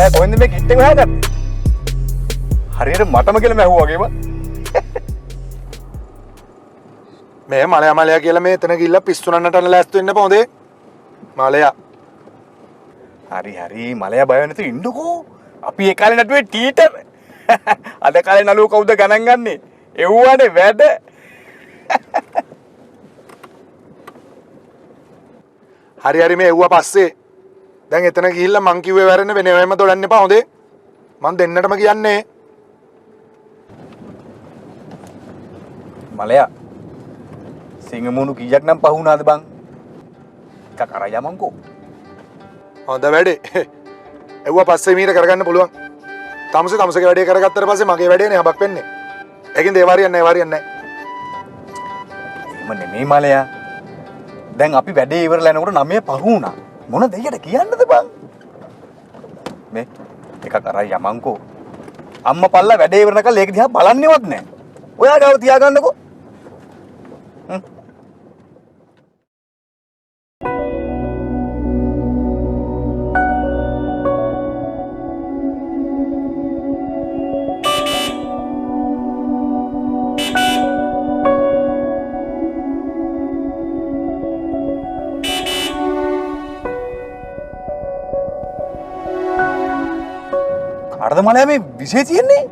මලයා කොහෙන්ද මේ කිට් එක හොයාගත්තේ? හරියට මටම කියලා මැහුවා වගේම. මේ මලයා කියලා මේ එතන ගිහිල්ලා පිස්සුනන්නට ලෑස්ති වෙන්න එපා හොඳේ. මලයා. හරි මලයා බය නැතුව ඉන්නකෝ. අපි ඒ කාලේ නටුවේ ටීටර්. අද කාලේ නළුව කවුද ගණන් ගන්නේ? එව්වනේ වැඩ. හරි මේ එව්වා පස්සේ. දැන් එතන ගිහිල්ලා මං කිව්වේ වැරෙන්න වෙනවෙම දොඩන්න එපා හොඳේ. මං දෙන්නටම කියන්නේ. මලයා සිංහමුණු කීයක් නම් පහ වුණාද බං? එකක් අරන් යමන්කෝ. හොඳ වැඩේ. එව්වා පස්සේ මීට කරගන්න පුළුවන්. තමසගේ වැඩේ කරගත්තට පස්සේ මගේ වැඩේනේ හබක් වෙන්නේ. ඒකින්ද ඒ වාරියන්නේ එහෙම නෙමෙයි මලයා. දැන් අපි වැඩේ ඉවරලා යනකොට 9 පහ වුණා. මොන දෙයකට කියන්නද බං? මේ එකක් අරන් යමන්කෝ. අම්මා පල්ලා වැඩේ ඉවරනකල් ඒක දිහා බලන්නේවත් නැහැ. ඔයා ගාව තියාගන්නකෝ. කාටද මලයා මේ විශේෂ තියෙන්නේ?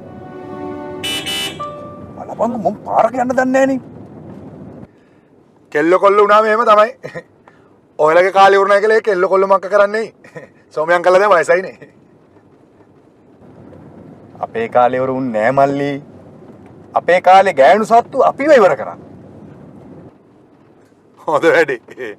බලපං මම පාරක යන්න දන්නේ නැහනේ. කෙල්ල කොල්ල වුණාම එහෙම තමයි. ඔයලගේ කාලේ වුණා කියලා කෙල්ල කොල්ල මක්ක කරන්නේ. සෝමයන් කළා දැන් වයසයිනේ. අපේ කාලේ වරු නෑ මල්ලි. අපේ කාලේ ගෑනු සත්තු අපිව ඉවර කරා. හොඳ වැඩේ.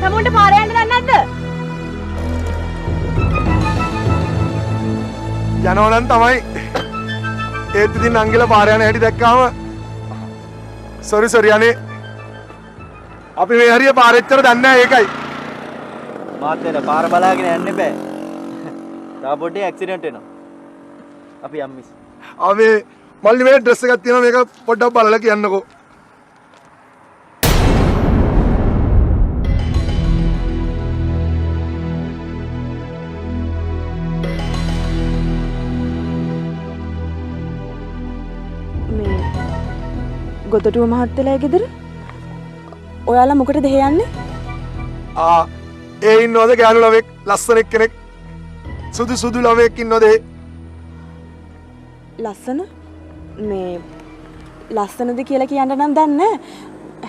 සමුන්ට පාර යන්න දන්නේ නැද්ද? යනවා නම් තමයි. ඒත් ඉතින් අංගල පාර යන හැටි දැක්කාම සෝරි අනේ. අපි මේ හරිය පාරෙච්චර දන්නේ නැහැ ඒකයි. මාත් වෙන පාර බලාගෙන යන්න බෑ. තා පොඩි ඇක්සිඩන්ට් වෙනවා. අපි යම්මිස්. ආවේ මල්ලි මේ ඩ්‍රෙස් එකක් තියෙනවා මේක පොඩ්ඩක් බලලා කියන්නකෝ. ගොතටුව මහත්තයලා ගෙදර? ඔයාලා මොකටද යන්නේ? ඒ ඉන්නවද ගෑනු ළමෙක් ලස්සන කෙනෙක්? සුදු ළමෙක් ඉන්නවද? ලස්සන? මේ ලස්සනද කියලා කියන්න නම් දන්නේ.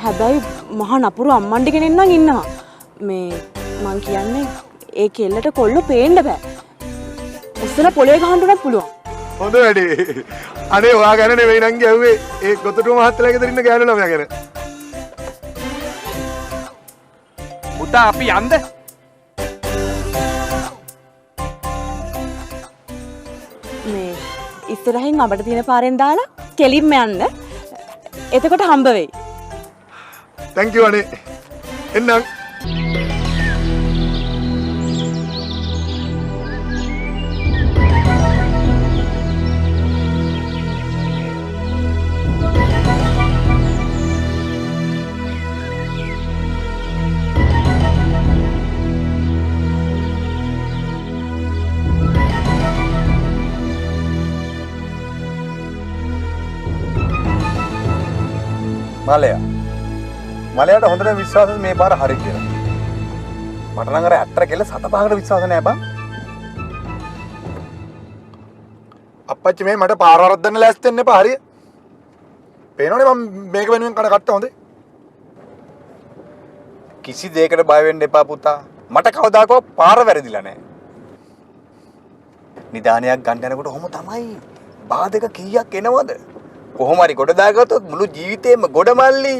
හැබැයි මහා නපුරු අම්මන්ඩි කෙනෙක් නම් ඉන්නවා. මේ මං කියන්නේ ඒ කෙල්ලට කොල්ල පේන්න බෑ. උස්සලා පොලේ ගහන්න උනත් පුළුවන්. හොඳ වැඩේ. අනේ ඔයා ගැන නෙවෙයි නංගි ඇහුවේ. ඒ ගොතටුව මහත්තයලා ගෙදර ඉන්න ගෑනු ළමයා ගැන. පුතා අපි යන්ද? මේ ඉස්සරහින් අපිට තියෙන පාරෙන් දාලා කෙලින්ම යන්න. එතකොට හම්බ වෙයි. Thank you අනේ. එන්නම්. මලයාට හොඳට විශ්වාසයි මේ පාර හරි කියලා. මට නම් අර ඇත්තට කෙල්ල සතපහකට විශ්වාස නැහැ බං. අප්පච්චි මේ මට පාර වරද්දන්න ලෑස්ති වෙන්න එපා හරිය. පේනවනේ මම මේක වෙනුවෙන් කන කට්ට හොඳේ. කිසි දෙයකට බය වෙන්න එපා පුතා. මට කවදාකවත් පාර වැරදිලා නැහැ. නිදානයක් ගන්න යනකොට ඔහොම තමයි. බාධක කීයක් එනවද? කොහොම හරි ගොඩ දාගත්තොත් මුළු ජීවිතේම ගොඩමල්ලි.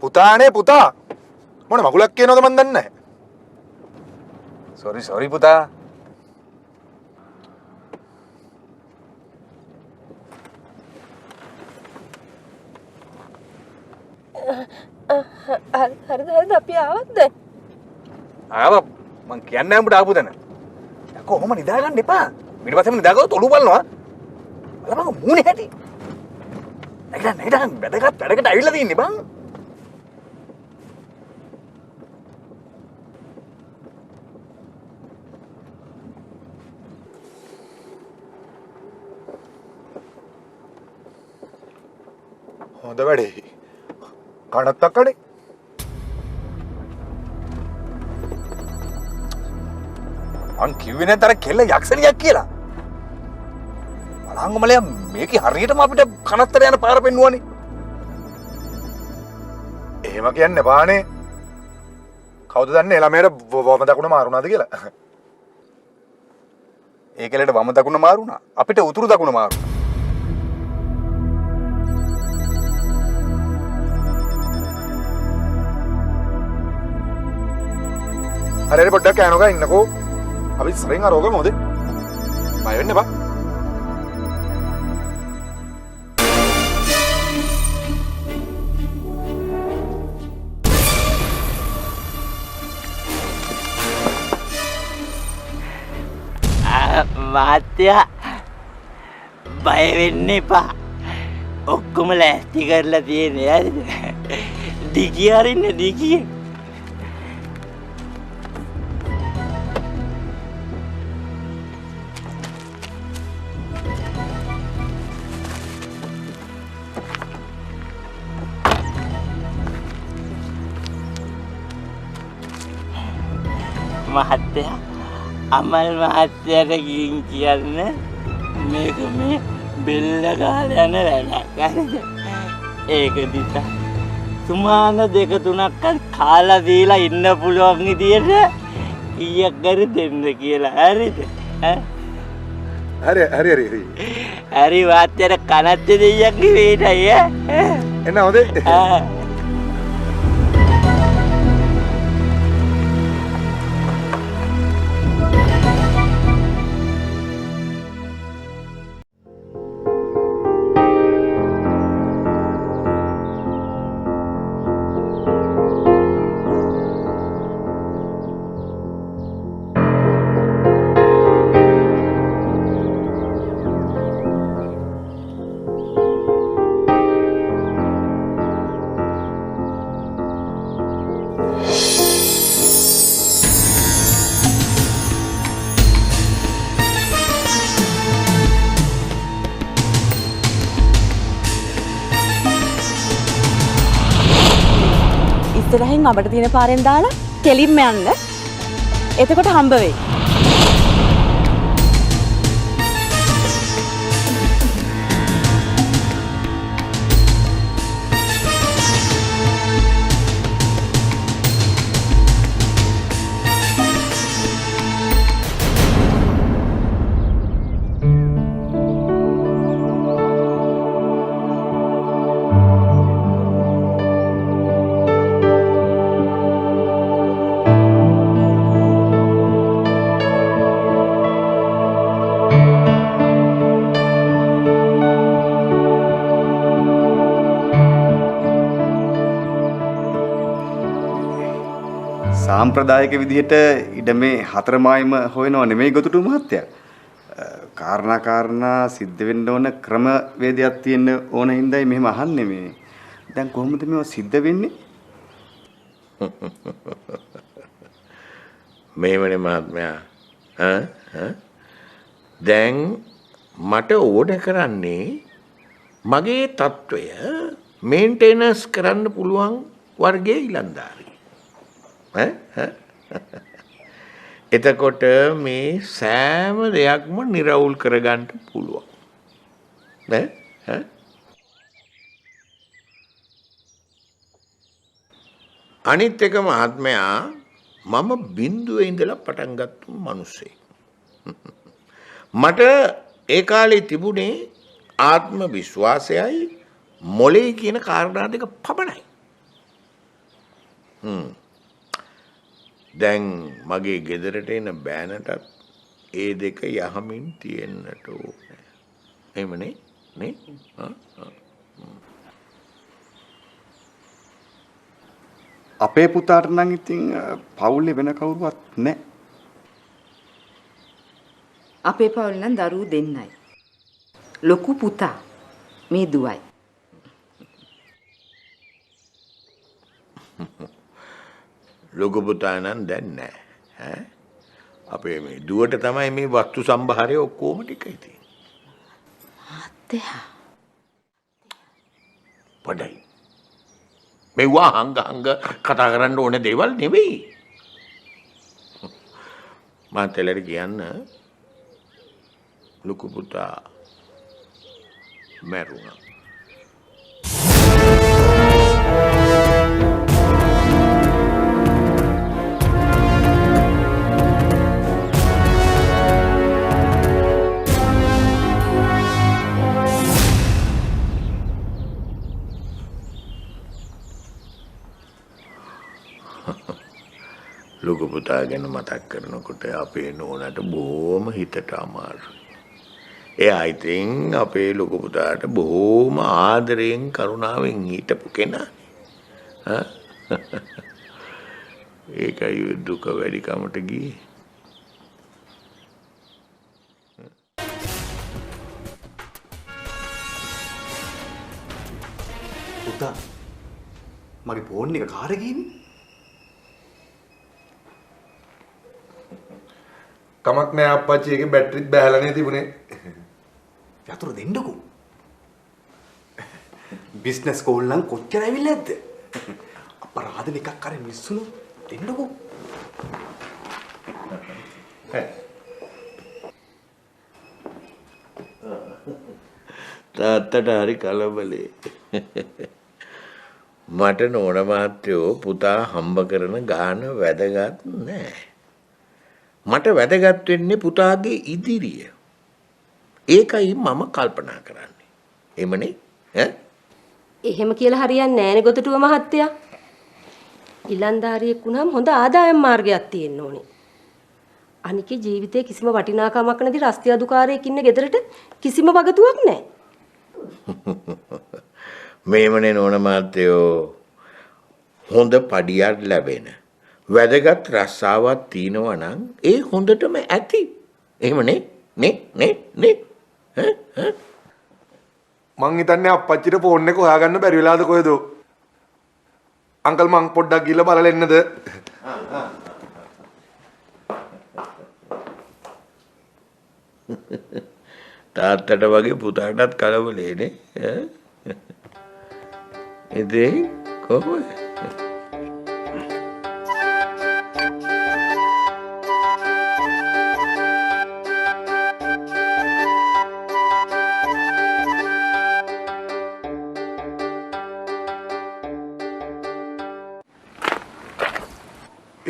පුතානේ පුතා. මොන මගුලක් කියනවද මන් දන්නේ නැහැ. සෝරි පුතා. හරිද අපි ආවත් දැන් ආවා මං කියන්නේ උඹට ආපු තැන. කොහොම නිදාගන්න එපා. ඊට පස්සේම නිදාගත්තොත් ඔළුව බලනවා. බලපන් මූණේ හැටි. නැගිටන්න වැඩකට ඇවිල්ලා තින්නේ බං. හොඳ වැඩේ. කණත්තක් කඩේ. මං කිව්වේ නැද්ද අර කෙල්ල යක්ෂණියක් කියලා. බලංගු මලයා මේකේ හරියටම අපිට කනත්තර යන පාර පෙන්නුවනේ. එහෙම කියන්න එපානේ. කවුද දන්නේ ළමයට වම දකුණ මාරුණාද කියලා? ඒ කෙල්ලට වම දකුණ මාරුණා. අපිට උතුරු දකුණ මාරුණා. හරි පොඩ්ඩක් කෑනෝක ඉන්නකෝ. අපි ඉස්සරහින් අරෝග මොකද? බය වෙන්න එපා. මාත්‍යා බය වෙන්න එපා. ඔක්කොම ලෑස්ති කරලා තියෙන්නේ හරිද? දිගිය අරින්න දිගිය. මහත්තයා අමල් මහත්තයාට ගිහින් කියන්න මේක මේ බෙල්ල ගාලා යන වැඩක් හරිද? ඒක නිසා සුමාන දෙක තුනක් කාලා දීලා ඉන්න පුළුවන් විදියට කීයක් හරි දෙන්න කියලා හරිද? හරි. හරි මහත්තයාට කනත් දෙයියක් නෙවෙයිටයි එන්න හොඳේ. ඉස්සරහින් අපට තියෙන පාරෙන් දාලා කෙලින්ම යන්න. එතකොට හම්බ වෙයි. සාම්ප්‍රදායික විදිහට ඉඩමේ හතරමායිම හොයනව නෙමෙයි ගොතුටු මහත්තයා. කාරණා සිද්ධ වෙන්න ඕන ක්‍රමවේදයක් තියෙන්න ඕන හින්දායි මෙහෙම අහන්නේ මේ. දැන් කොහොමද මේවා සිද්ධ වෙන්නේ? මේවනේ මහත්මයා. දැන් මට ඕන කරන්නේ මගේ තත්වය මේන්ටේනන්ස් කරන්න පුළුවන් වර්ගයේ ඉලන්දාරි. එතකොට මේ සෑම දෙයක්ම නිරවුල් කරගන්න පුළුවන්. අනිත් එක මහත්මයා මම බිඳුවේ ඉඳලා පටන් ගත්තු මිනිස්සෙක්. මට ඒ කාලේ තිබුණේ ආත්ම විශ්වාසයයි මොලේ කියන කාරණා දෙක පමණයි. දැන් මගේ ගෙදරට එන බෑනටත් ඒ දෙක යහමින් තියෙන්නට ඕනේ. එහෙමනේ නේ? අපේ පුතාට නම් ඉතින් පවුලේ වෙන කවුරුවත් නැහැ. අපේ පවුල නම් දරුවෝ දෙන්නයි. ලොකු පුතා මේ දුවයි. ලොකු පුතා නම් දැන් නැහැ. අපේ මේ දුවට තමයි මේ වස්තු සම්භාරය ඔක්කොම ටික ඉතින්. අත්තයා පොඩයි. මේවා හංග කතා කරන්න ඕන දේවල් නෙවෙයි. මාතලට කියන්න ලොකු පුතා මැරුණා. ලොකු පුතා ගැන මතක් කරනකොට අපේ නෝනට බොහොම හිතට අමාරුයි. එයා ඉතින් අපේ ලොකු පුතාට බොහොම ආදරයෙන් කරුණාවෙන් හිටපු කෙනානේ. ඒකයි දුක වැඩි කමට ගියේ. පුතා මගේ ෆෝන් එක කාරේ ගිහින් කමක් නෑ අප්පච්චි එකේ බැටරිත් බැහැලානේ තිබුණේ. යතුරු දෙන්නකෝ. බිස්නස් කෝල් නම් කොච්චර ඇවිල්ලා නැද්ද? අපරාධ එකක් අර මිස්සුණු දෙන්නකෝ. තාත්තට හරි කලබලේ. මට නෝන මහත්තයෝ පුතා හම්බ කරන ගාන වැදගත් නෑ. මට වැදගත් වෙන්නේ පුතාගේ ඉදිරිය. ඒකයි මම කල්පනා කරන්නේ. එමනේ ඈ? එහෙම කියලා හරියන්නේ නෑනේ ගොතටුව මහත්තයා. ඉලන්දාරියෙක් වුණාම හොඳ ආදායම් මාර්ගයක් තියෙන්න ඕනේ. අනිකේ ජීවිතේ කිසිම වටිනාකමක් නැති රස්තියාදුකාරයෙක් ඉන්න ගෙදරට කිසිම වගතුවක් නෑ. මේමනේ නෝන මහත්තයෝ හොඳ පඩියක් ලැබෙන වැදගත් රස්සාවක් තියෙනවා නම් ඒ හොඳටම ඇති. එහෙමනේ නේ මං හිතන්නේ අප්පච්චිට ෆෝන් එක හොයාගන්න බැරි වෙලාද කොහෙද? අංකල් මං පොඩ්ඩක් ගිහලා බලලා එන්නද? තාත්තට වගේ පුතාටත් කලබලේනේ. ඉතින් කොහොමද?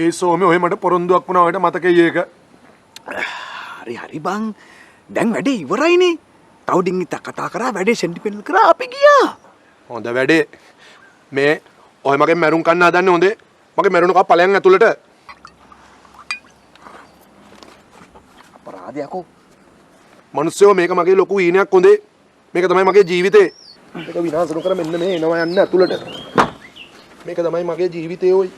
ඒ සෝමේ ඔය මට පොරොන්දුවක් වුණා ඔයාලට මතකයි ඒක. හරි බං. දැන් වැඩේ ඉවරයිනේ. තවඩින් ඉත කතා කරා වැඩේ සෙන්ටිමන්ට් කරා අපි ගියා. හොඳ වැඩේ. මේ ඔය මගේ මැරුම් කන්න හදන්නේ හොඳේ. මගේ මැරුණ කප ඵලයන් ඇතුළට. අපරාධයකෝ. මිනිස්සුયો මේක මගේ ලොකු ඊනයක් හොඳේ. මේක තමයි මගේ ජීවිතේ. මේක විනාශ නොකර මෙන්න මේ එනවා යන්න ඇතුළට. මේක තමයි මගේ ජීවිතේ ඔයි.